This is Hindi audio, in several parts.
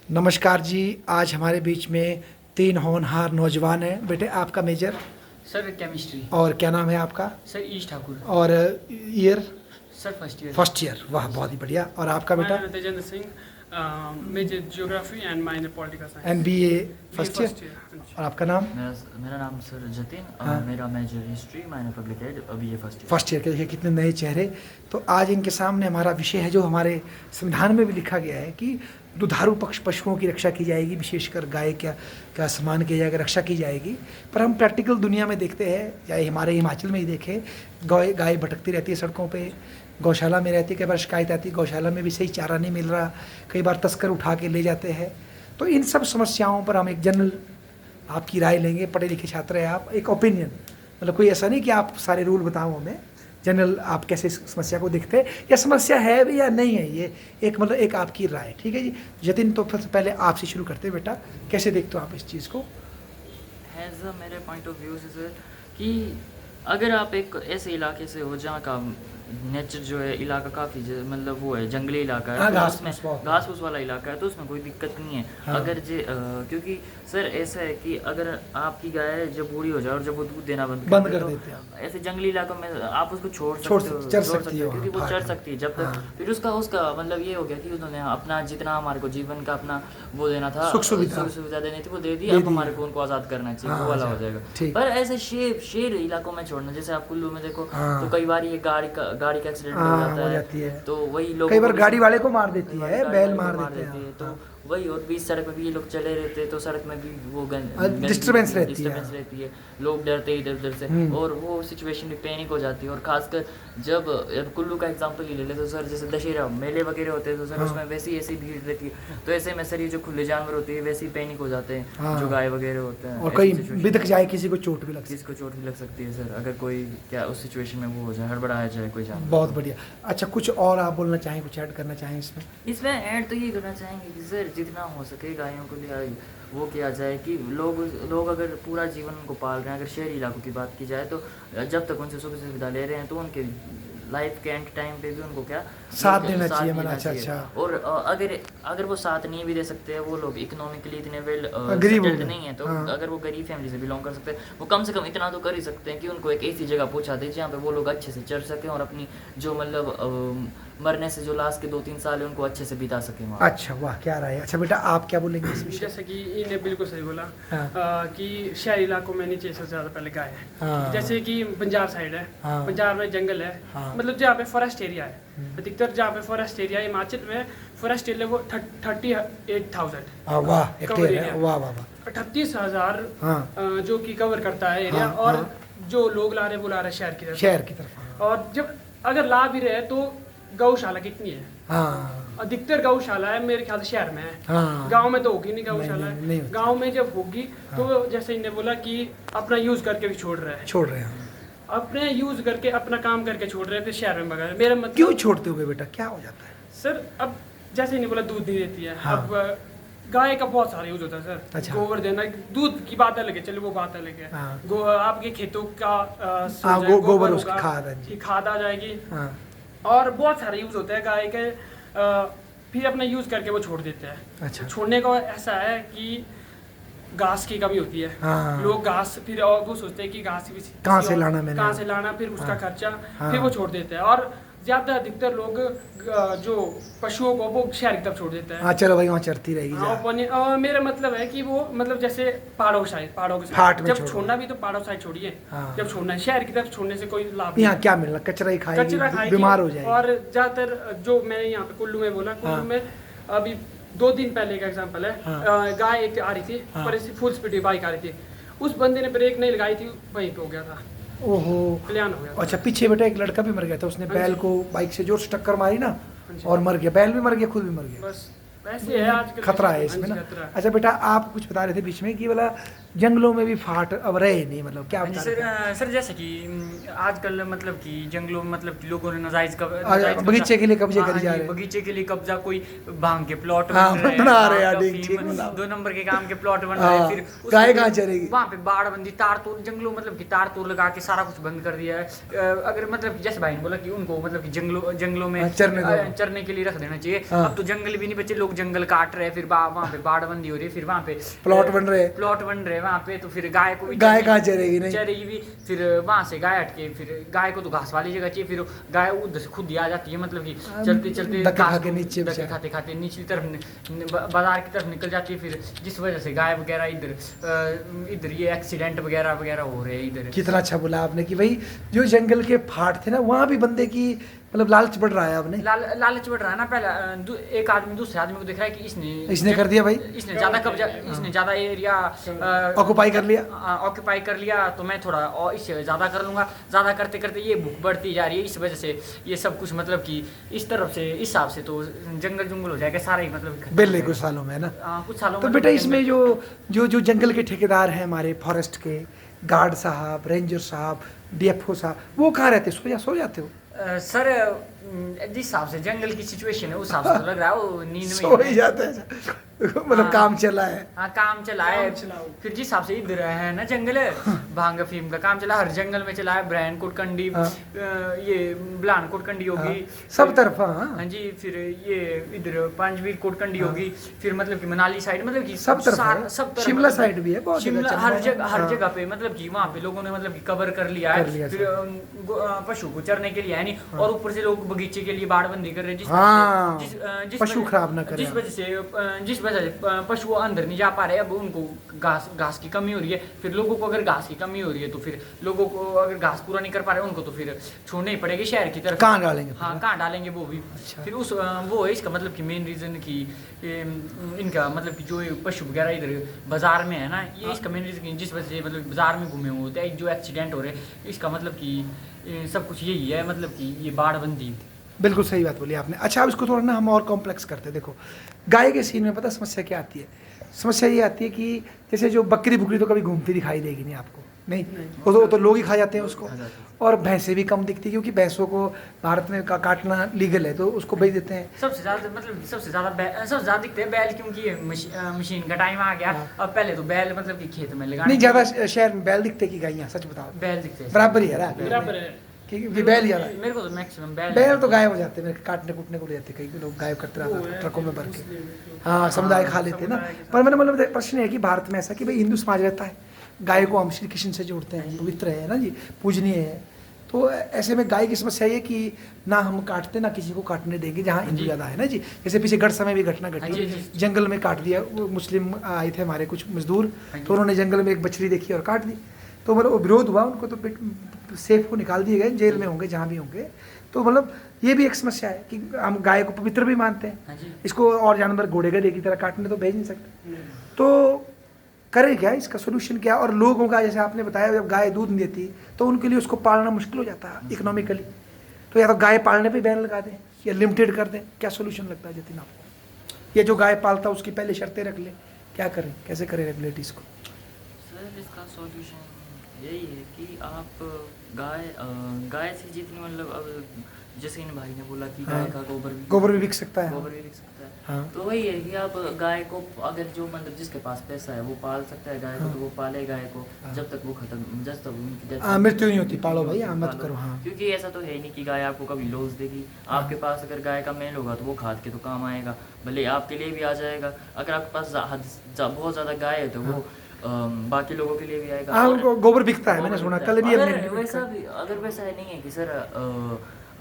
नमस्कार जी। आज हमारे बीच में 3 होनहार नौजवान हैं। बेटे आपका मेजर? Sir chemistry. और क्या नाम है आपका? सर ईश ठाकुर। और year? Sir first year. First year. वाह, बहुत ही बढ़िया। और आपका बेटा? Tejendra Singh, major geography and minor political science. MBA first year. और आपका नाम? मेरा नाम सर जतिन और हाँ। मेरा major history minor public ad अभी ये फर्स्ट फर्स्ट ईयर के। देखिए कितने नए चेहरे। तो आज इनके सामने हमारा विषय है जो हमारे संविधान में भी लिखा गया है कि दुधारू पशुओं की रक्षा की जाएगी, विशेषकर गाय का सम्मान किया जाएगा, रक्षा की जाएगी। पर हम प्रैक्टिकल दुनिया में देखते हैं, चाहे हमारे हिमाचल में ही देखें, गाय भटकती रहती है सड़कों पे, गौशाला में रहती है। कई बार शिकायत आती है गौशाला में भी सही चारा नहीं मिल रहा, कई बार तस्कर उठा के ले जाते हैं। तो इन सब समस्याओं पर हम एक जनरल आपकी राय लेंगे। पढ़े लिखे छात्र हैं आप, एक ओपिनियन, मतलब कोई ऐसा नहीं कि आप सारे रूल बताओ हमें, जनरल आप कैसे इस समस्या को देखते हैं, या समस्या है भी या नहीं है, ये एक मतलब एक आपकी राय। ठीक है जी जतिन, तो सबसे पहले आपसे शुरू करते हैं। बेटा कैसे देखते हो आप इस चीज़ को? एज अ मेरे पॉइंट ऑफ व्यू से सर कि अगर आप एक ऐसे इलाके से हो जहाँ का नेचर जो है इलाका काफ़ी मतलब वो है जंगली इलाका है, हाँ, तो घास उसमें फूस घास फूस वाला इलाका है तो उसमें कोई दिक्कत नहीं है। हाँ। अगर क्योंकि सर ऐसा है कि अगर आपकी गाय जब बूढ़ी हो जाए और जब वो दूध देना बंद कर तो देते हैं, ऐसे जंगली इलाकों में आप उसको छोड़ चर सकते हो क्योंकि वो हाँ, चढ़ हाँ, सकती है जब तक। हाँ। फिर उसका मतलब ये हो गया कि उन्होंने अपना जितना हमारे को जीवन का अपना वो देना था, सुख सुविधा देनी थी, वो दे दी। अब हमारे को उनको आज़ाद करना चाहिए, हाँ, वो वाला अच्छा, हो जाएगा। ठीक। पर ऐसे शेर इलाकों में छोड़ना, जैसे आप कुल्लू में देखो हाँ। तो कई बार ये गाड़ी का एक्सीडेंट हाँ, हो हो जाता जाती है। है तो वही लोग कई बार गाड़ी वाले को मार देती है, गाड़ी बैल वाले को मार देते हैं। तो हाँ। वही, और बीच सड़क में भी ये लोग चले रहते हैं तो सड़क में भी वो डिस्टर्बेंस रहती रहती है, लोग डरते इधर उधर से और वो सिचुएशन भी पैनिक हो जाती है। और खासकर जब कुल्लू का एग्जांपल ही ले ले तो सर जैसे दशहरा मेले वगैरह होते हैं तो सर उसमें वैसी ऐसी भीड़ रहती है, तो ऐसे में सर ये जो खुले जानवर होते हैं वैसे ही पैनिक हो जाते हैं, जो गाय वगैरह होते हैं। और कहीं बिदक जाए, किसी को चोट भी लग सकती है। किसको चोट भी लग सकती है सर, अगर कोई क्या उस सिचुएशन में वो हो जाए, हड़बड़ाया जाए कोई जानवर। बहुत बढ़िया। अच्छा, कुछ और आप बोलना चाहें, कुछ ऐड करना चाहें इसमें ऐड तो ये करना चाहेंगे कि सर जितना हो सके गायों को लिए वो किया जाए कि लोग अगर पूरा जीवन उनको पाल रहे हैं, अगर शहरी इलाकों की बात की जाए तो जब तक उनसे सुख सुविधा ले रहे हैं तो उनके लाइफ के एंड टाइम पे भी उनको क्या साथ देना चाहिए। अच्छा। और अगर वो साथ नहीं भी दे सकते हैं, वो लोग इकोनॉमिकली इतने वेल गरीब नहीं है, तो अगर वो गरीब फैमिली से बिलोंग कर सकते हैं, वो कम से कम इतना तो कर ही सकते हैं कि उनको एक ऐसी जगह पहुंचा दे जहाँ पे वो लोग अच्छे से चढ़ सकें और अपनी जो मतलब मरने से जो लास्ट के 2-3 साल है उनको अच्छे से बिता सकें वहाँ। अच्छा, वाह क्या रहा है। अच्छा बेटा आप क्या बोलेंगे इस विषय? जैसे कि इन्हें बिल्कुल सही बोला। हाँ। कि शहरी इलाकों में नीचे सबसे ज़्यादा पहले गाय है। हाँ। जैसे कि पंजाब साइड है। हाँ। पंजाब में जंगल है। हाँ। मतलब जहाँ पे फॉरेस्ट एरिया है, अधिकतर जहाँ पे फॉरेस्ट एरिया, हिमाचल में फॉरेस्ट एरिया वो 38,000 वाह, हेक्टेयर है। वाह वाह वाह। 38,000 हाँ। जो कि कवर करता है एरिया। हाँ, और हाँ। जो लोग ला रहे वो ला रहे शहर की तरफ। और जब अगर ला भी रहे तो गौशाला कितनी है? हाँ। अधिकतर गौशाला है मेरे ख्याल से शहर में है। हाँ। गांव में तो होगी नहीं गौशाला। नहीं होती। गांव में जब होगी तो जैसे इन्हें बोला कि अपना यूज करके भी छोड़ रहे हैं, अपने यूज करके अपना काम करके छोड़ रहे हैं, फिर शहर में भगा रहे हैं। मेरा मतलब क्यों छोड़ते हो बेटा, क्या हो जाता है? सर अब जैसे इन्हें बोला दूध नहीं देती है। हाँ। अब गाय का बहुत सारा यूज होता है सर। अच्छा। गोबर देना, दूध की बात अलग है, चलो वो बात अलग है। हाँ। आपके खेतों का गोबर उसकी खाद है, खाद आ जाएगी। हाँ। और बहुत सारे यूज होते हैं गाय के। फिर अपना यूज करके वो छोड़ देते हैं। अच्छा। छोड़ने का ऐसा है कि घास की कमी होती है। हाँ। लोग घास फिर और वो सोचते हैं कि घास कहाँ से लाना मैंने, कहाँ से लाना, फिर उसका हाँ। खर्चा। हाँ। फिर वो छोड़ देते हैं। और ज्यादा अधिकतर लोग जो पशुओं को वो शहर की तरफ छोड़ देते हैं। हाँ, चलो भाई वहाँ चरती रहेगी। हाँ, मेरा मतलब है कि वो मतलब जैसे पहाड़ों के हाट साइड में जब छोड़ो। छोड़ना भी तो पहाड़ों साइड छोड़िए। हाँ। जब छोड़ना है शहर की तरफ छोड़ने से कोई लाभ यहाँ क्या मिलना, कचरा ही कचरा खाएगी, खाएगी बीमार हो जाएगी। और ज्यादातर जो मैंने यहाँ पे कुल्लू में बोला, कुल्लू हाँ। में अभी 2 दिन पहले का एग्जांपल है। हाँ। गाय एक आ रही थी, हाँ। पर ऐसी फुल स्पीड बाइक आ रही थी, उस बंदे ने ब्रेक नहीं लगाई थी, वहीं पे हो गया था। ओहो, कल्याण हो गया था। अच्छा। पीछे बेटा एक लड़का भी मर गया था, उसने हाँ बैल जी। को बाइक से जोर से टक्कर मारी ना, हाँ जी। और मर गया। बैल भी मर गया, खुद भी मर गया। बस वैसे है आजकल खतरा है हाँ इसमें जी, ना। खतरा है। अच्छा बेटा आप कुछ बता रहे थे बीच में कि बोला जंगलों में भी फाट अब रहे नहीं, मतलब क्या बता रहे थे? सर जैसे कि आजकल मतलब कि जंगलों में मतलब कि लोगों ने नाजायज बगीचे के लिए कब्जे करी जा रहे हैं। बगीचे के लिए कब्जा, कोई भांग के प्लॉट हाँ, बना रहे हैं, भांग का ठीक, ठीक अफीम, बोला। 2 नंबर के काम के प्लॉट बन रहे हैं। हाँ, फिर गाय कहाँ चरेगी? वहाँ पे बाड़बंदी, तार तोड़, जंगलों मतलब कि तार तोड़ लगा के सारा कुछ बंद कर दिया है। अगर मतलब जैसे भाई ने बोला कि उनको मतलब कि जंगलों में चरने के लिए रख देना चाहिए। अब तो जंगल भी नहीं बचे, लोग जंगल काट रहे हैं, फिर वहाँ पे बाड़बंदी हो रही है, फिर वहाँ पे प्लॉट बन रहे हैं वहाँ पे, तो फिर गाय को गाय कहाँ चरेगी? नहीं चरेगी भी। फिर वहाँ से गाय हटके, फिर गाय को तो घास वाली जगह चाहिए, फिर गाय उधर से खुद ही आ जाती है, मतलब कि चलते चलते खाते खाते निचली तरफ बाजार की तरफ निकल जाती है। फिर जिस वजह से गाय वगैरह इधर ये एक्सीडेंट वगैरह वगैरह हो रहे हैं इधर। कितना अच्छा बोला आपने कि भाई जो जंगल के फाट थे ना, वहाँ भी बंदे की मतलब लालच बढ़ रहा है। आपने लालच बढ़ रहा है ना। पहले एक आदमी दूसरे आदमी को देख रहा है कि इसने कर दिया भाई, इसने ज्यादा कब्जा, इसने ज्यादा एरिया ऑक्युपाई कर लिया, तो मैं थोड़ा और इससे ज्यादा कर लूंगा। ज्यादा करते करते ये भूख बढ़ती जा रही है, इस वजह से ये सब कुछ मतलब कि इस तरफ से, इस हिसाब से तो जंगल हो जाएगा सारा ही, मतलब बेले कुछ सालों में ना। कुछ सालों तो में बेटा इसमें जो जंगल के ठेकेदार हैं हमारे, फॉरेस्ट के गार्ड साहब, रेंजर साहब, DFO साहब, वो कहाँ रहते? सो जाते हो? सर जिस हिसाब से जंगल की सिचुएशन है उस हिसाब से तो लग रहा है वो नींद में सो ही जाते हैं मतलब काम चला है। हाँ, काम चला है। फिर जिस हिसाब से इधर है ना जंगल है, भांग अफीम का काम चला, हर जंगल में चला है। ब्रैन कोटकंडी, ये ब्लान कोटकंडी होगी, सब तरफ। हाँ जी। फिर ये इधर पांचवीर कोटकंडी होगी, फिर मतलब कि मनाली साइड, मतलब कि सब तरफ, शिमला साइड भी है बहुत, शिमला हर जगह पे मतलब कि वहाँ पे लोगों ने मतलब कि कवर कर लिया है। फिर पशु को चरने के लिए है नहीं, और ऊपर से लोग बगीचे के लिए बाड़बंदी कर रहे हैं, पशु खराब ना करें, जिस वजह से पशु अंदर नहीं जा पा रहे। अब उनको घास की कमी हो रही है। फिर लोगों को अगर घास की कमी हो रही है, तो फिर लोगों को अगर घास पूरा नहीं कर पा रहे उनको, तो फिर छोड़ने ही पड़ेगी शहर की तरफ। कहाँ डालेंगे? हाँ, कहाँ डालेंगे वो भी। अच्छा। फिर वो है इसका मतलब कि मेन रीजन कि इनका मतलब कि जो पशु वगैरह इधर बाजार में है ना, ये इसका मेन रीजन जिस वजह से मतलब बाजार में घूमे हुए होते हैं, जो एक्सीडेंट हो रहे हैं, इसका मतलब कि सब कुछ यही है, मतलब कि ये बाड़बंदी। बिल्कुल सही बात बोली आपने। अच्छा, अब इसको थोड़ा ना हम और कॉम्प्लेक्स करते हैं। देखो गाय के सीन में पता समस्या क्या आती है? समस्या ये आती है कि जैसे जो बकरी बुकरी तो कभी घूमती दिखाई देगी नहीं आपको, नहीं। वो तो लोग ही खा जाते हैं उसको। और भैंसें भी कम दिखती, क्योंकि भैंसों को भारत में काटना लीगल है, तो उसको बेच देते हैं। सबसे ज़्यादा दिखते हैं बैल, क्योंकि मशीन का टाइम आ गया। अब पहले तो बैल मतलब कि खेत में लगाने, नहीं ज़्यादा शहर में बैल दिखते कि गायियाँ? सच बताओ। बैल दिखते हैं, बराबर ही है ना? बराबर है क्योंकि बैल ज़्यादा, मेरे को तो मैक्सिमम बैल तो गायब हो जाते हैं, मेरे काटने कूटने को ले जाते, कई लोग गायब करते रहते हैं ट्रकों में भर के। हाँ, समुदाय खा लेते हैं ना। पर मैंने मतलब प्रश्न है कि भारत में ऐसा कि भाई हिंदू समाज रहता है, गाय को हम श्री कृष्ण से जोड़ते हैं, पवित्र है ना जी, पूजनीय है। तो ऐसे में गाय की समस्या ये कि ना हम काटते, ना किसी को काटने देंगे, जहाँ हिंदू ज़्यादा है ना जी। जैसे पीछे गढ़ समय भी घटना घटी, जंगल में काट दिया। वो मुस्लिम आए थे हमारे कुछ मजदूर, तो उन्होंने जंगल में एक बछड़ी देखी और काट दी। तो मतलब वो विरोध हुआ, उनको तो सेफ को निकाल दिए गए, जेल में होंगे जहाँ भी होंगे। तो मतलब ये भी एक समस्या है कि हम गाय को पवित्र भी मानते हैं, इसको और जानवर घोड़े गधे की तरह काटने तो भेज नहीं सकते। तो करें क्या, इसका सोल्यूशन क्या? और लोगों का, जैसे आपने बताया, जब गाय दूध नहीं देती तो उनके लिए उसको पालना मुश्किल हो जाता है इकोनॉमिकली, तो या तो गाय पालने पे बैन लगा दें या लिमिटेड कर दें। क्या सोल्यूशन लगता है जतिन आपको? ये जो गाय पालता है उसकी पहले शर्तें रख ले, क्या करें, कैसे करें रेगुलेट इसको? सर इसका सोल्यूशन यही है कि आप गाय से जितनी मतलब, अब जैसे इन भाई ने बोला कि गाय का गोबर भी बिक सकता है, गोबर भी बिक सकता है। हाँ। तो वही है कि आप गाय को, अगर जो मतलब जिसके पास पैसा है वो पाल सकता है गाय को, तो वो पाले गाय को जब तक वो खत्म, जब तक उनकी मृत्यु नहीं होती। पालो भाई, मत करो। हाँ, क्योंकि ऐसा तो है नहीं कि गाय आपको कभी लॉस देगी। आपके पास अगर गाय का मेल होगा तो वो खाद के तो काम आएगा, भले आपके लिए भी आ जाएगा। अगर आपके पास बहुत ज़्यादा गाय है तो वो बाकी लोगों के लिए भी आएगा। हाँ, गोबर बिकता है, मैंने सुना कल भी। वैसा भी अगर वैसा नहीं है कि सर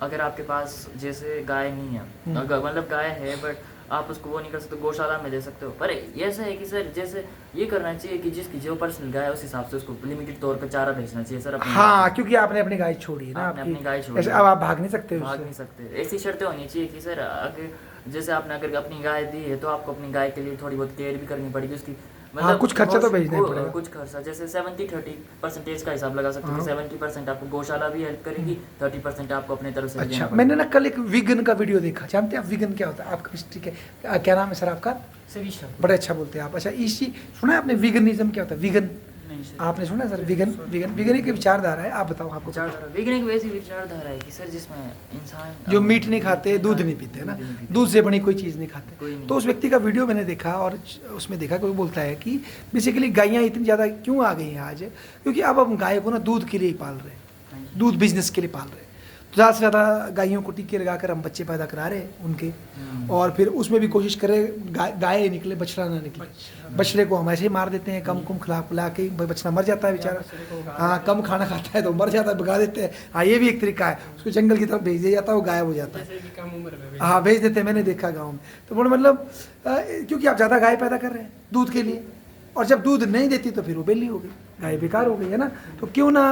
अगर आपके पास जैसे गाय नहीं है, मतलब गाय है बट आप उसको वो नहीं कर सकते, गौशाला में दे सकते हो। पर ऐसा है कि सर जैसे ये करना चाहिए कि जिसकी जो पर्सनल गाय है उस हिसाब से उसको लिमिटेड तौर पर चारा भेजना चाहिए सर। हाँ, क्योंकि आपने अपनी गाय छोड़ी ना, अपनी गाय छोड़ी, अब आप भाग नहीं सकते। ऐसी शर्तें होनी चाहिए कि सर अगर जैसे आपने अगर अपनी गाय दी है तो आपको अपनी गाय के लिए थोड़ी बहुत केयर भी करनी पड़ेगी उसकी। मतलब कुछ खर्चा तो भेजना पड़ेगा, कुछ खर्चा जैसे 70-30% का हिसाब लगा सकते हैं। 70% आपको गौशाला भी हेल्प करेगी, 30% आपको अपने तरफ से। अच्छा, मैंने ना कल एक वीगन का वीडियो देखा। जानते हैं आप वीगन क्या होता है? आपका हिस्ट्री क्या नाम है सर आपका? सर ईशा। बड़े अच्छा बोलते हैं आप। अच्छा, इसी सुना है आपने वीगनिज्म क्या होता है? वीगन नहीं सर। आपने सुना सर वीगन वीगन वीगन की विचारधारा है, आप बताओ आपको विचारधारा वैज्ञानिक वैसी विचारधारा है कि सर जिसमें इंसान जो मीट नहीं खाते, दूध नहीं पीते, है ना, दूध से बनी कोई चीज़ नहीं खाते। कोई नहीं। तो उस व्यक्ति का वीडियो मैंने देखा और उसमें देखा कि वो बोलता है कि बेसिकली गायें इतनी ज़्यादा क्यों आ गई हैं आज, क्योंकि अब हम गाय को ना दूध के लिए ही पाल रहे हैं, दूध बिजनेस के लिए पाल रहे हैं। तो ज़्यादा से ज़्यादा गायों को टीके लगाकर हम बच्चे पैदा करा रहे हैं उनके, और फिर उसमें भी कोशिश करें गाय निकले, बछड़ा ना निकले। बछड़े को हम ऐसे ही मार देते हैं, कम कुम खिला पिला के, बछड़ा मर जाता है बेचारा। हाँ, कम खाना खाता है तो मर जाता है, भगा देते हैं। हाँ, ये भी एक तरीका है, उसको जंगल की तरफ भेज दिया जाता है, वो गायब हो जाता है। कम उम्र में हाँ, भेज देते हैं, मैंने देखा गाँव में। तो वो मतलब क्योंकि आप ज़्यादा गाय पैदा कर रहे हैं दूध के लिए, और जब दूध नहीं देती तो फिर वो बेली हो गई, गाय बेकार हो गई, है ना। तो क्यों ना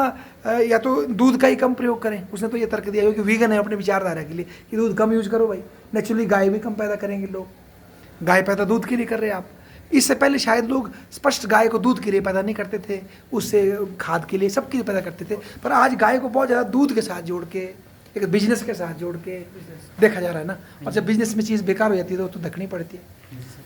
या तो दूध का ही कम प्रयोग करें। उसने तो ये तर्क दिया कि वीगन है अपने विचारधारा के लिए कि दूध कम यूज करो भाई, नेचुरली गाय भी कम पैदा करेंगे लोग, गाय पैदा दूध के लिए कर रहे हैं आप। इससे पहले शायद लोग स्पष्ट गाय को दूध के लिए पैदा नहीं करते थे, उससे खाद के लिए, सबके लिए पैदा करते थे। पर आज गाय को बहुत ज़्यादा दूध के साथ जोड़ के, एक बिजनेस के साथ जोड़ के देखा जा रहा है ना। और जब बिजनेस में चीज़ बेकार हो जाती है तो धकनी पड़ती है।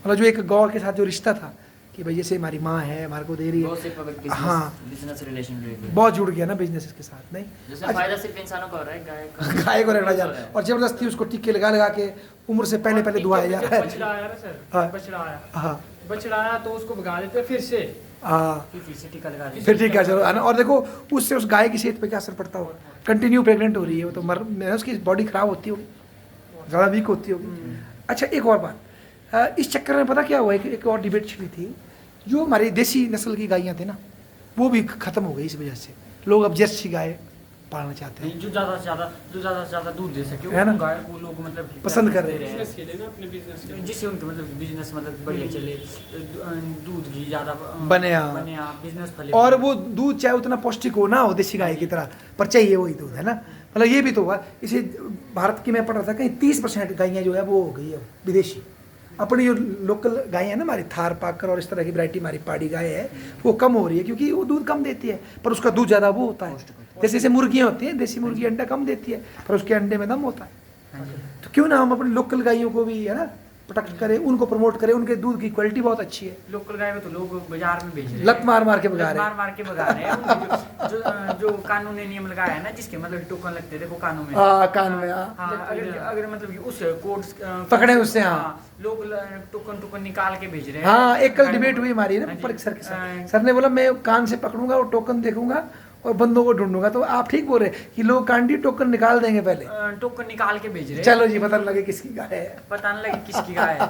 मतलब जो एक गौ के साथ जो रिश्ता था कि भाई जैसे हमारी माँ है, हमारे को दे रही है, हाँ, बिजनेस रिलेशन बहुत जुड़ गया ना बिजनेस के साथ। नहीं, जैसे फायदा सिर्फ इंसानों का हो रहा है, गाय को रखना जा रहा है और जबरदस्ती उसको टीके लगा लगा के उम्र से पहले पहले दुआया जा रहा है। बछड़ा आया ना सर, हाँ। बछड़ा आया, हाँ, बछड़ा आया तो उसको भगा देते फिर से, हाँ, फिर से टीका लगा देते। फिर ठीक है, चलो, है ना। और देखो उससे उस गाय की सेहत पे क्या असर पड़ता होगा, कंटिन्यू प्रेग्नेंट हो रही है वो, तो उसकी बॉडी खराब होती होगी, ज़्यादा वीक होती होगी। अच्छा, एक और बात, इस चक्कर में पता क्या हुआ, एक और डिबेट छिड़ी थी, जो हमारी देसी नस्ल की गायें थी ना, वो भी खत्म हो गई इस वजह से। लोग अब जर्सी गाय पालना चाहते हैं, जो ज़्यादा से ज़्यादा दूध दे सके, है ना, गाय को लोग मतलब पसंद कर रहे हैं। बिजनेस के लिए ना, अपने बिजनेस के लिए, जिससे उनके मतलब बिजनेस मतलब बढ़िया चले, दूध की ज़्यादा बने, बिजनेस फले। और वो दूध चाहे उतना पौष्टिक हो ना हो देसी गाय की तरह, पर चाहिए वही दूध, है ना। मतलब ये भी तो हुआ, इसे भारत की मैं पढ़ रहा था कहीं 30% गायें जो है वो हो गई है विदेशी। अपनी जो लोकल गाय है ना हमारी थार पाकर और इस तरह की वैरायटी हमारी पहाड़ी गाय है, वो कम हो रही है क्योंकि वो दूध कम देती है, पर उसका दूध ज़्यादा वो होता है। जैसे जैसे मुर्गियाँ होती हैं, देसी मुर्गी अंडा कम देती है पर उसके अंडे में दम होता है। तो क्यों ना हम अपनी लोकल गायों को भी, है ना, प्रोटेक्ट करें, उनको प्रमोट करें, उनके दूध की क्वालिटी बहुत अच्छी है। लोकल गाय में तो लोग बाजार में बेच रहे हैं, लत मार मार के भगा रहे हैं, मार के भगा रहे हैं। उनके जो कानूनी नियम लगाया है ना, जिसके मतलब टोकन लगते हैं, देखो कानून में, कान में, हाँ, अगर मतलब कि उस कोर्ट पकड़े उससे, हाँ, लोग टोकन निकाल के भेज रहे हैं। हाँ, एक कल डिबेट हुई हमारी ना परिक सर के साथ, सर ने बोला मैं कान से पकड़ूंगा और टोकन देखूंगा और बंदों को ढूंढूंगा। तो आप ठीक बोल रहे कि लोग कांडी टोकन निकाल देंगे पहले, टोकन निकाल के भेज रहे हैं। चलो जी, पता लगे किसकी गाय है, पता नहीं लगे किसकी गाय है।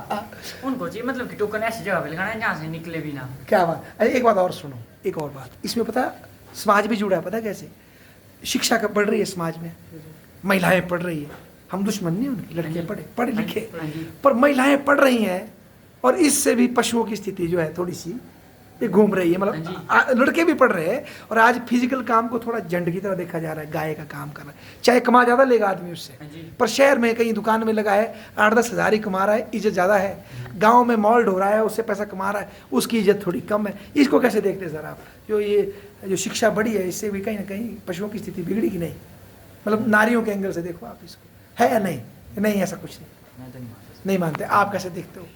उनको चाहिए मतलब कि टोकन ऐसी जगह पे लगाना है जहाँ से निकले भी ना। क्या बात। अरे एक बात और सुनो, एक और बात इसमें, पता समाज भी जुड़ा है, पता कैसे, शिक्षा का बढ़ रही है समाज में, महिलाएं पढ़ रही है, हम दुश्मन नहीं उनकी, लड़कियां पढ़े लिखे, पर महिलाएं पढ़ रही हैं और इससे भी पशुओं की स्थिति जो है थोड़ी सी ये घूम रही है। मतलब लड़के भी पढ़ रहे हैं और आज फिजिकल काम को थोड़ा जंड की तरह देखा जा रहा है, गाय का काम कर रहा है, चाहे कमा ज़्यादा लेगा आदमी उससे, पर शहर में कहीं दुकान में लगा है 8-10 हज़ार ही कमा रहा है, इज्जत ज़्यादा है। गांव में मॉल ढो रहा है, उससे पैसा कमा रहा है, उसकी इज्जत थोड़ी कम है। इसको कैसे देखते हैं सर आप, जो शिक्षा बढ़ी है इससे भी कहीं ना कहीं पशुओं की स्थिति बिगड़ी कि नहीं? मतलब नारियों के एंगल से देखो आप इसको, है या नहीं? नहीं, ऐसा कुछ नहीं, नहीं मानते। आप कैसे देखते हो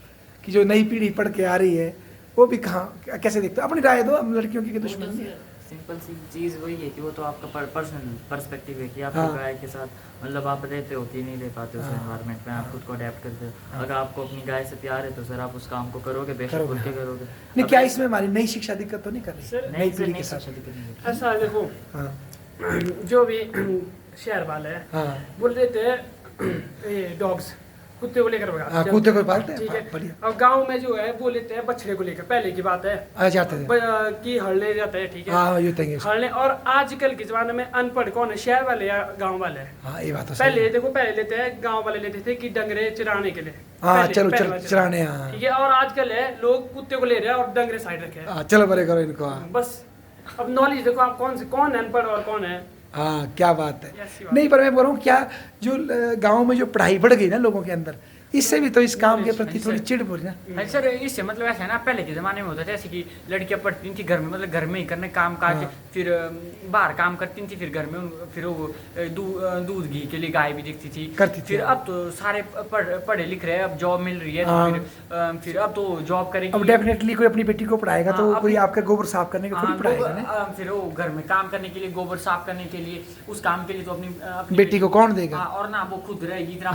कि जो नई पीढ़ी पढ़ के आ रही है वो भी कहाँ, कैसे देखते हो? अपनी राय दो, हम लड़कियों की दुश्मन नहीं है। सिंपल सी चीज़ वही है कि वो तो आपका पर्सनल पर्सपेक्टिव है कि आप गाय के साथ मतलब आप रहते हो कि नहीं रह पाते उस एनवायरनमेंट में, आप खुद को अडेप्ट करते हो। अगर आपको अपनी गाय से प्यार है तो सर आप उस काम को करोगे, बेशक खुल के करोगे। नहीं, क्या इसमें हमारी नई शिक्षा दिक्कत तो नहीं कर रही? नई पीढ़ी के साथ ऐसा देखो, जो भी शहर वाले हैं बोल रहे थे डॉग्स, कुत्ते को लेकर भगाते, कुत्ते को पालते ठीक हैं, है। बढ़िया। अब गांव में जो है वो लेते हैं बछड़े को लेकर, पहले की बात है, जाते थे कि हड़ले जाते हैं, ठीक है, हड़ले। और आजकल के जमाने में अनपढ़ कौन है, शहर वाले या गांव वाले? हाँ, ये बात तो पहले देखो, पहले लेते हैं गांव वाले लेते थे कि डंगरे चराने के लिए, चलो चराने, ठीक है। और आजकल है लोग कुत्ते को ले रहे हैं और डंगरे साइड रखे हैं, चलो बड़े करो इनको। बस अब नॉलेज देखो आप, कौन अनपढ़ और कौन है। हाँ, क्या बात है। नहीं, पर मैं बोल रहा हूँ क्या जो गाँव में जो पढ़ाई बढ़ गई ना लोगों के अंदर, इससे भी तो इस काम के प्रति थोड़ी चिढ़ बोली ना। हाँ सर, इससे मतलब ऐसा है ना, पहले के ज़माने में होता था जैसे कि लड़कियां पढ़ती थी घर में, मतलब घर में ही करने काम काज, फिर बाहर काम करती थी, फिर घर में फिर वो दूध घी के लिए गाय भी दिखती थी करती थी। फिर अब तो सारे पढ़े लिख रहे हैं, अब जॉब मिल रही है तो फिर अब तो जॉब करेंगे। अब डेफिनेटली कोई अपनी बेटी को पढ़ाएगा तो कोई आपका गोबर साफ करने को थोड़ी पढ़ाएगा ना। फिर वो घर में काम करने के लिए, गोबर साफ करने के लिए, उस काम के लिए तो अपनी बेटी को कौन देगा। और ना वो खुद रहेगी इतना,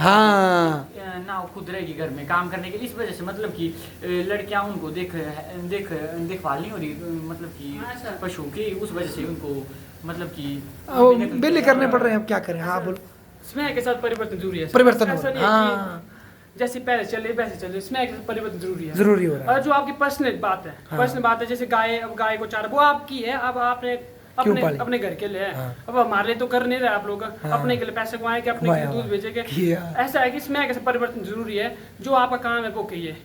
ना वो खुद रहेगी घर में काम करने के लिए। इस वजह से मतलब कि लड़कियां उनको देखभाल नहीं हो रही, मतलब कि पशु की, उस वजह से उनको मतलब कि बिल्ली करने पड़ रहे हैं। अब क्या करें। हाँ बोलो। समय के साथ परिवर्तन जरूरी है, परिवर्तन ऐसा नहीं है कि जैसे पहले चले वैसे चले, समय के साथ परिवर्तन जरूरी है, जरूरी हो रहा है। और जो आपकी पर्सनल बात है, पर्सनल बात है, जैसे गाय को चारा वो आपकी है, अब आपने अपने घर के लिए है। अब हमारे लिए तो कर नहीं रहे आप लोग, अपने के लिए पैसे कमाए के अपने के लिए दूध बेचेंगे। ऐसा है कि समय का परिवर्तन जरूरी है, जो आपका काम है वो कहिए।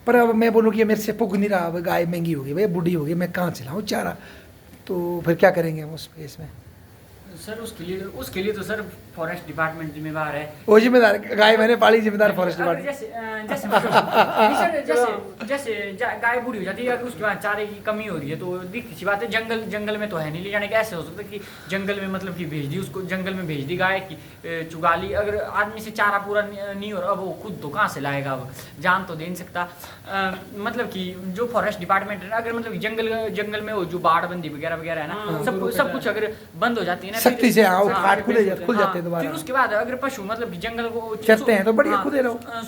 पर अब मैं बोलूँ कि मेरे से पुग नहीं रहा, अब गाय महंगी होगी भाई, बूढ़ी होगी, मैं कहाँ चलाऊँ चारा, तो फिर क्या करेंगे हम उस केस में। सर उसके लिए तो सर फॉरेस्ट डिपार्टमेंट जिम्मेदार है। वो जिम्मेदार, गाय मैंने पाली, जिम्मेदार फॉरेस्ट डिपार्टमेंट। जैसे गाय बूढ़ी हो जाती है, उसके बाद चारे की कमी हो रही है, तो सी बात है, जंगल में तो है नहीं ले जाने का। ऐसे हो सकता है कि जंगल में मतलब कि भेज दी उसको, जंगल में भेज दी गाय की, चुगा ली। अगर आदमी से चारा पूरा नहीं हो रहा, अब वो खुद तो कहाँ से लाएगा, अब जान तो दे नहीं सकता। मतलब कि जो फॉरेस्ट डिपार्टमेंट है ना, अगर मतलब जंगल में वो जो बाड़बंदी वगैरह वगैरह है ना, सब कुछ अगर बंद हो जाती है ना, सख्ती से खुल जाते हैं दोबारा। फिर उसके बाद अगर पशु मतलब कि जंगल को चरते हैं तो बढ़िया खुदे रहो।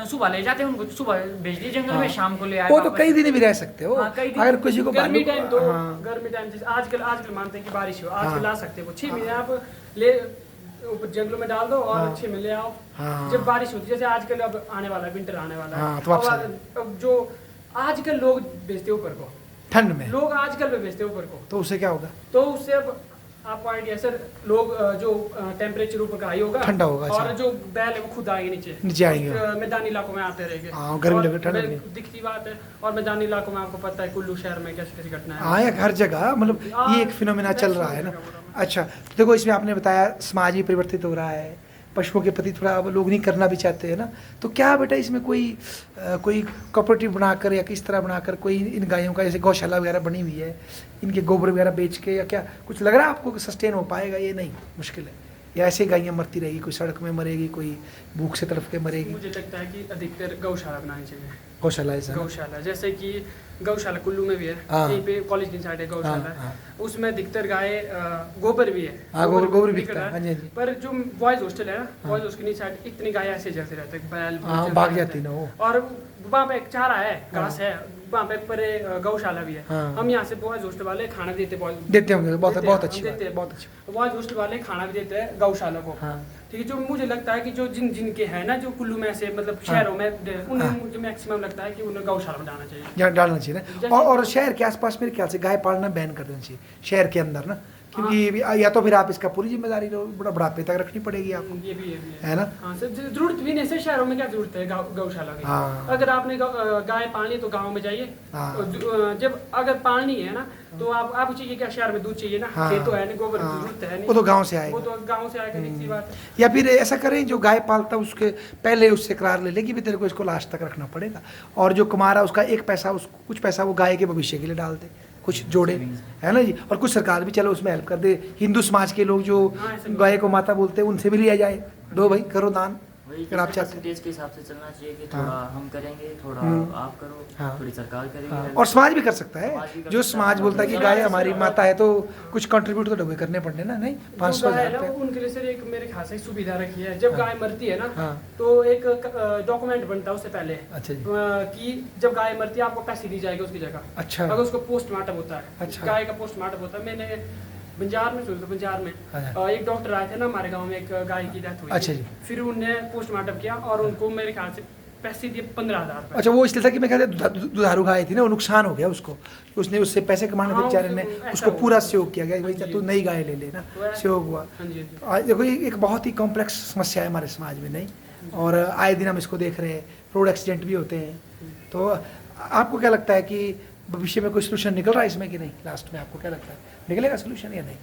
सुबह ले जाते हैं उनको, सुबह भेज दिए जंगल में, शाम को ले आए। वो तो कई दिन भी रह सकते हो। अगर किसी को गर्मी टाइम तो गर्मी टाइम जैसे आजकल मानते हैं कि बारिश हो, आजकल ला सकते हो 6 महीने आप ले ऊपर जंगलों में डाल दो और 6 महीने ले आओ। जब बारिश होती है, जैसे आजकल अब आने वाला है, विंटर आने वाला है, अब जो आजकल लोग बेचते ऊपर को, ठंड में लोग आजकल में बेचते ऊपर को, तो उससे क्या होगा। तो उससे अब आपको आइडिया सर, लोग जो टेम्परेचर ऊपर का हाई होगा, ठंडा होगा, और जो बैल है वो खुद आएंगे नीचे आएंगे, मैदानी इलाकों में आते रहेंगे। गर्मी लगे, ठंड लगे, दिखती बात है। और मैदानी इलाकों में आपको पता है कुल्लू शहर में कैसी कैसी घटना है। हाँ, हर जगह मतलब ये एक फिनोमेना चल रहा है ना। अच्छा, देखो इसमें आपने बताया समाज भी परिवर्तित हो रहा है, पशुओं के प्रति थोड़ा अब लोग नहीं करना भी चाहते हैं ना, तो क्या बेटा इसमें कोई कोऑपरेटिव बनाकर या किस तरह बनाकर कोई इन गायों का, जैसे गौशाला वगैरह बनी हुई है, इनके गोबर वगैरह बेच के, या क्या कुछ लग रहा है आपको कि सस्टेन हो पाएगा। ये नहीं, मुश्किल है, या ऐसे गायें मरती रहेगी, कोई सड़क में मरेगी, कोई भूख से तड़फ के मरेगी। मुझे लगता है कि अधिकतर गौशाला बनानी चाहिए। गौशाला जैसे कि गौशाला कुल्लू में भी है, यहीं पे कॉलेज की साइड है गौशाला, उसमें अधिकतर गाय गोबर भी है, गोबर बिकता है। पर जो बॉयज हॉस्टल है ना, बॉयज हॉस्टल की साइड इतनी गाय ऐसे चलते रहते हैं, बैल भाग जाती ना वो, और वहाँ पे एक चारा है, घास है, वहाँ पे पर गौशाला भी है। हम यहाँ से बॉयज हॉस्टल वाले खाना देते होंगे, बहुत अच्छी बॉयज हॉस्टल वाले खाना भी देते हैं गौशाला को। ठीक है, जो मुझे लगता है कि जो जिनके है ना, जो कुल्लू में से मतलब शहरों में, उन्हें मुझे मैक्सिमम लगता है कि उन्हें गौशाला में डालना चाहिए ना। और शहर के आसपास मेरे ख्याल से गाय पालना बैन कर देना चाहिए शहर के अंदर ना, क्योंकि या तो फिर आप इसका पूरी जिम्मेदारी बुढ़ापे तक रखनी पड़ेगी आपको। ये भी है ना। हाँ सर, जरूरत भी नहीं सर, शहरों में क्या जरूरत है गौशाला की। अगर आपने गाय पालनी तो गाँव में जाइए, जब अगर पालनी है ना, तो आपको चाहिए क्या, शहर में दूध चाहिए ना, खेत तो है नहीं, गोबर की जरूरत है नहीं, वो तो गाँव से आएगा, वो तो गाँव से आएगा, निश्चित बात है। या फिर ऐसा करें, जो गाय पालता है उसके पहले उससे करार ले ले कि भी तेरे को इसको लास्ट तक रखना पड़ेगा, और जो कमा रहा है उसका एक पैसा, कुछ पैसा वो गाय के भविष्य के लिए डाल दे, कुछ जोड़े, है ना जी। और कुछ सरकार भी चलो उसमें हेल्प कर दे। हिंदू समाज के लोग जो गाय को माता बोलते हैं, उनसे भी लिया जाए, दो भाई करो दान, अगर आप चाहते हैं। के हिसाब से चलना चाहिए कि थोड़ा हम करेंगे, थोड़ा आप करो, थोड़ी सरकार करेगी, और समाज भी कर सकता है। जो समाज बोलता है कि गाय हमारी माता है, तो कुछ कंट्रीब्यूट तो डबे करने पड़ने ना, नहीं 500,000 रुपये उनके लिए सर एक मेरे ख्याल से सुविधा रखी है। जब गाय मरती है ना, तो एक डॉक्यूमेंट बनता है उससे पहले, अच्छा जी, कि जब गाय मरती है आपको पैसे दी जाएगी उसकी जगह। अच्छा, अगर उसको पोस्टमार्टम होता है, अच्छा, गाय का पोस्टमार्टम होता है। मैंने बंजार में सुना था, बंजार में एक डॉक्टर आए थे ना हमारे गांव में, एक गाय की डेथ हुई। अच्छा जी। फिर उन्होंने पोस्टमार्टम किया और उनको मेरे ख्याल से पैसे दिए 15,000 रुपए। अच्छा, वो इसलिए था कि मैं कहते दुधारू गाय थी ना, वो नुकसान हो गया उसको, उसने उससे पैसे कमाने थे बेचारे ने, उसको पूरा सहयोग किया गया, भाई तू नई गाय ले लेना, सहयोग हुआ। देखो ये एक बहुत ही कॉम्प्लेक्स समस्या है हमारे समाज में, नहीं, और आए दिन हम इसको देख रहे हैं, रोड एक्सीडेंट भी होते हैं। तो आपको क्या लगता है कि भविष्य में कोई सोल्यूशन निकल रहा है इसमें कि नहीं? लास्ट में आपको क्या लगता है, निकलेगा सोल्यूशन या नहीं?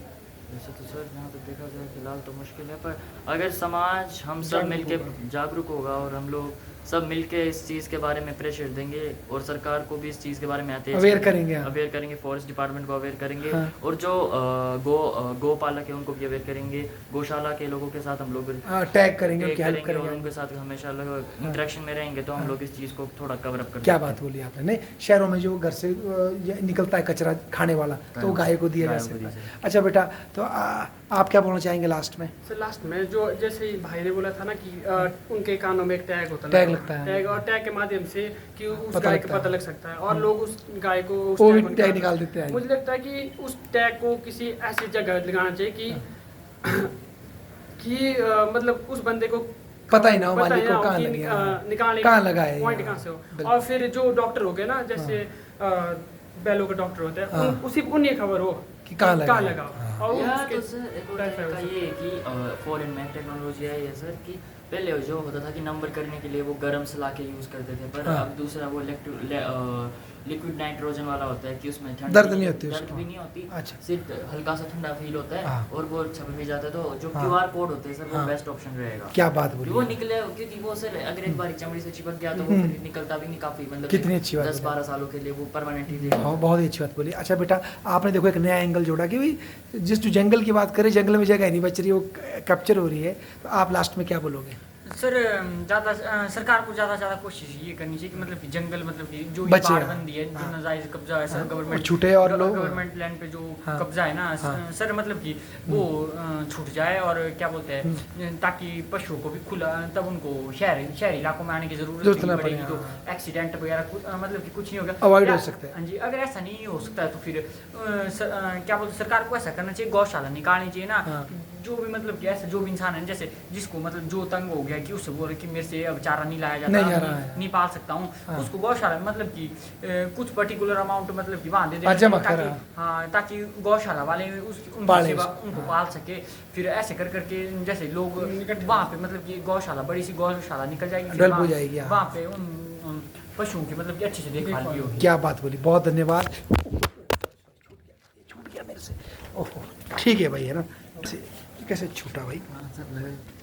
वैसे तो सर जहाँ तक देखा जाए फिलहाल तो मुश्किल है, पर अगर समाज हम सब मिलके जागरूक होगा और हम लोग सब मिलके इस चीज़ के बारे में प्रेशर देंगे और सरकार को भी इस चीज़ के बारे में अवेयर करेंगे। अवेयर करेंगे, फॉरेस्ट डिपार्टमेंट को अवेयर करेंगे। हाँ। और जो गो पालक है उनको भी अवेयर करेंगे। गौशाला के लोगों के साथ हम लोग टैग करेंगे, टैग हेल्प करेंगे और करेंगे। उनके साथ हमेशा इंटरेक्शन में रहेंगे तो हम लोग इस चीज़ को थोड़ा कवर अप कर क्या बात बोली आपने। नहीं, शहरों में जो घर से ये निकलता है कचरा खाने वाला तो वो गाय को दिया जा सकता है। अच्छा बेटा, तो आप क्या बोलना चाहेंगे लास्ट में? सर लास्ट में जो जैसे भाई ने बोला था ना कि उनके कानों में एक टैग होता है, टैग लगता है। टैग, और टैग के माध्यम से कि उस पता गाय लगता का पता है। लग सकता है और लोग उस गाय को उस वो भी को टैग निकाल देते हैं। मुझे लगता है कि उस टैग को किसी ऐसी जगह लगाना चाहिए कि मतलब उस बंदे को पता ही ना हो पता मालिक ही को ना हो कहाँ कि लगे, निकालने कहाँ लगा है, पॉइंट हाँ, कहाँ से हो। बिल्कुल। और फिर जो डॉक्टर हो गए ना, जैसे बैलों के डॉक्टर होते हैं, हाँ। उसी उन्हें खबर हो कि कहाँ लगा है। लगा हाँ। और या उसके तो सर एक और तरीका ये है कि फॉरेन में टेक्नोलॉजी आई है सर कि पहले जो होता था कि नंबर करने के लिए वो गर्म सलाखे यूज़ करते थे, पर हाँ। अब दूसरा वो लिक्विड नाइट्रोजन वाला होता है कि उसमें ठंड दर्द नहीं होती दर्द उसको। भी नहीं होती। अच्छा। सिर्फ हल्का सा ठंडा फील होता है हाँ। और वो छप भी जाता है। तो जो हाँ। QR कोड होते हैं सर वो हाँ। बेस्ट ऑप्शन रहेगा। क्या बात वो बोली। निकले क्योंकि वो सर अगर एक बार चमड़ी से चिपक गया तो वो फिर निकलता भी नहीं काफ़ी, मतलब कितनी अच्छी बात 10-12 सालों के लिए वो परमानेंट ही बहुत ही अच्छी बात बोली। अच्छा बेटा, आपने देखो एक नया एंगल जोड़ा कि भाई जिस जो जंगल की बात करें, जंगल में जगह नहीं बच रही, वो कैप्चर हो रही है, तो आप लास्ट में क्या बोलोगे? सर ज़्यादा सरकार को ज़्यादा से ज़्यादा कोशिश ये करनी चाहिए कि मतलब कि जंगल, मतलब कि जो बचे। बाड़बंदी है, जो नाजायज कब्जा है सर, गवर्नमेंट छूटे और लोग गवर्नमेंट लैंड पे जो हाँ। कब्जा है ना हाँ। सर, मतलब कि वो छूट जाए और क्या बोलते हैं, ताकि पशुओं को भी खुला, तब उनको शहरी इलाकों में आने की जरूरत ना नहीं पड़े। पड़ेगी, तो हाँ। एक्सीडेंट वगैरह मतलब कि कुछ नहीं होगा, अवॉइड हो या- सकते हैं। हाँ जी, अगर ऐसा नहीं हो सकता है तो फिर क्या बोलते हैं, सरकार को ऐसा करना चाहिए, गौशाला निकालनी चाहिए ना। हाँ। जो भी मतलब कि ऐसा जो भी इंसान है, जैसे जिसको मतलब जो तंग हो गया कि उससे बोल कि मेरे से अब चारा नहीं लाया जाता, नहीं जा रहा है। नहीं पाल सकता हूँ, हाँ। उसको गौशाला में मतलब कि कुछ पर्टिकुलर अमाउंट मतलब कि वहाँ दे हाँ, जमा ताकि करा। हाँ, ताकि गौशाला वाले उनकी पाले सेवा उसको। उनको पाल सके। फिर ऐसे कर करके जैसे लोग वहाँ पे मतलब कि गौशाला, बड़ी सी गौशाला निकल जाएगी, फिर डेवलप हो वहाँ- जाएगी, हाँ। वहाँ पे उन पशुओं की मतलब कि अच्छे से देखभाल भी होगी। क्या बात बोली, बहुत धन्यवाद। छूट गया मेरे से, ओहो। ठीक है भाई, है ना, कैसे छूटा भाई।